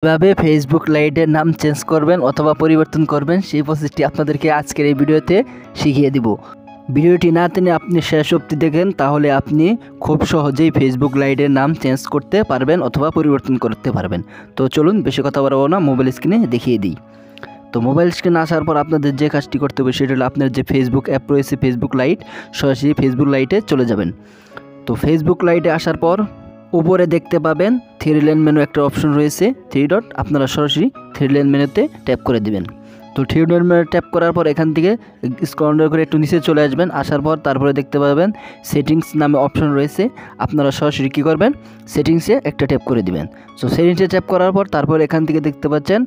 কিভাবে ফেসবুক লাইটের নাম চেঞ্জ করবেন অথবা পরিবর্তন করবেন সেই প্রসেসটি আপনাদেরকে আজকের এই ভিডিওতে শিখিয়ে দিব। ভিডিওটি না টেনে আপনি শেষ অবধি দেখেন, তাহলে আপনি খুব সহজেই ফেসবুক লাইটের নাম চেঞ্জ করতে পারবেন অথবা পরিবর্তন করতে পারবেন। তো চলুন বেশি কথা বলবো না, মোবাইল স্ক্রিনে দেখিয়ে দিই। তো মোবাইল স্ক্রিনে আসার পর আপনাদের যে কাজটি করতে হবে সেটা হলো আপনার যে ফেসবুক অ্যাপ রয়েছে ফেসবুক লাইট, সরাসরি ফেসবুক লাইটে চলে যাবেন। তো ফেসবুক লাইটে আসার পর উপরে দেখতে পাবেন থ্রি লাইন মেনু একটা অপশন রয়েছে, থ্রি ডট, আপনারা সরাসরি থ্রি লাইন মেনুতে ট্যাপ করে দিবেন। তো থ্রি লাইন মেনু ট্যাপ করার পর এখান থেকে স্ক্রল করে একটু নিচে চলে আসবেন। আসার পর তারপরে দেখতে পাবেন সেটিংস নামে অপশন রয়েছে, আপনারা সরাসরি কী করবেন, সেটিংসে একটা ট্যাপ করে দিবেন। সো সেটিংসে ট্যাপ করার পর তারপর এখান থেকে দেখতে পাচ্ছেন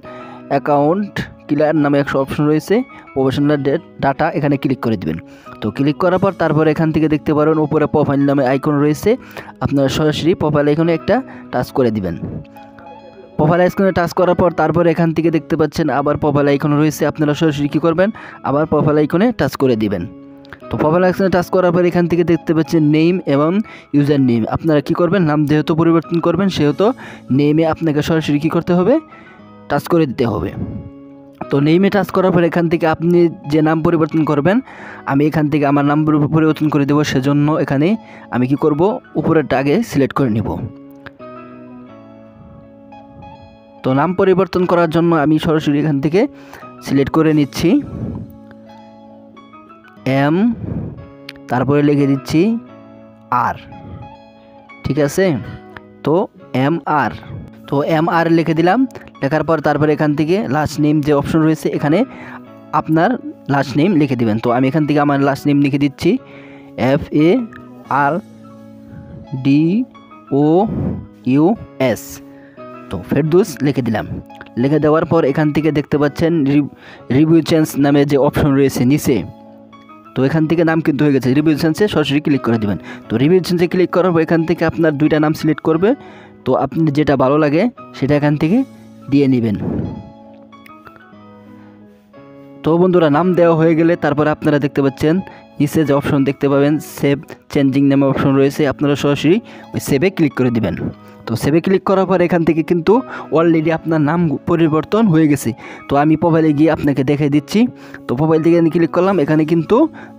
অ্যাকাউন্ট ক্লিয়ার নামে একটা অপশন রয়েছে, প্রফেশনাল ডাটা, এখানে ক্লিক করে দিবেন। তো ক্লিক করার পর তারপর এখান থেকে দেখতে পারেন উপরে প্রোফাইল নামে আইকন রয়েছে, আপনারা সরাসরি প্রোফাইল আইকনে একটা টাচ করে দিবেন। প্রোফাইল আইকনে টাচ করার পর তারপর এখান থেকে দেখতে পাচ্ছেন আবার প্রোফাইল আইকন রয়েছে, আপনারা সরাসরি কী করবেন, আবার প্রোফাইল আইকনে টাচ করে দিবেন। তো প্রোফাইল আইকনে টাচ করার পর এখান থেকে দেখতে পাচ্ছেন নেম এবং ইউজার নেম, আপনারা কী করবেন, নাম যেহেতু পরিবর্তন করবেন সেহেতু নেমে আপনাকে সরাসরি কী করতে হবে, টাচ করে দিতে হবে। তো নেমে টাচ করার পর এখান থেকে আপনি যে নাম পরিবর্তন করবেন, আমি এখান থেকে আমার নাম পরিবর্তন করে দেবো, সেজন্য এখানে আমি কি করব, উপরেরটা আগে সিলেক্ট করে নিব। তো নাম পরিবর্তন করার জন্য আমি সরাসরি এখান থেকে সিলেক্ট করে নিচ্ছি এম, তারপরে লিখে দিচ্ছি আর, ঠিক আছে। তো এম আর, তো এম আর লিখে দিলাম। লেখার পর তারপরে এখান থেকে লাস্ট নেম যে অপশন রয়েছে এখানে আপনার লাস্ট নেম লিখে দিবেন। তো আমি এখান থেকে আমার লাস্ট নেম লিখে দিচ্ছি FARDOUS, তো ফেরদৌস লিখে দিলাম। লিখে দেওয়ার পর এখান থেকে দেখতে পাচ্ছেন রিভিউ চেঞ্জ নামে যে অপশন রয়েছে নিচে, তো এখান থেকে নাম কিন্তু হয়ে গেছে, রিভিউ চেঞ্জে সরাসরি ক্লিক করে দেবেন। তো রিভিউ চেঞ্জে ক্লিক করার পর এখান থেকে আপনার দুইটা নাম সিলেক্ট করবে, তো আপনি যেটা ভালো লাগে সেটা এখান থেকে দিয়ে নেবেন। তো বন্ধুরা, নাম দেওয়া হয়ে গেলে তারপরে আপনারা দেখতে পাচ্ছেন নিচে যে অপশন দেখতে পাবেন সেভ চেঞ্জিং নামে অপশন রয়েছে, আপনারা সরাসরি ওই সেভে ক্লিক করে দিবেন। তো সেভে ক্লিক করার পর এখান থেকে কিন্তু অলরেডি আপনার নাম পরিবর্তন হয়ে গেছে। তো আমি প্রোফাইলে গিয়ে আপনাকে দেখে দিচ্ছি। তো প্রোফাইল থেকে ক্লিক করলাম, এখানে কিন্তু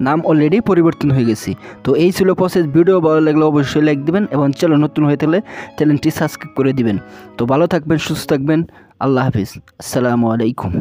নাম অলরেডি পরিবর্তন হয়ে গেছে। তো এই ছিল প্রসেস। ভিডিও ভালো লাগলে অবশ্যই লাইক দিবেন এবং চ্যানেল নতুন হয়ে থাকলে চ্যানেলটি সাবস্ক্রাইব করে দিবেন। তো ভালো থাকবেন, সুস্থ থাকবেন, আল্লাহ হাফিজ, আসসালামু আলাইকুম।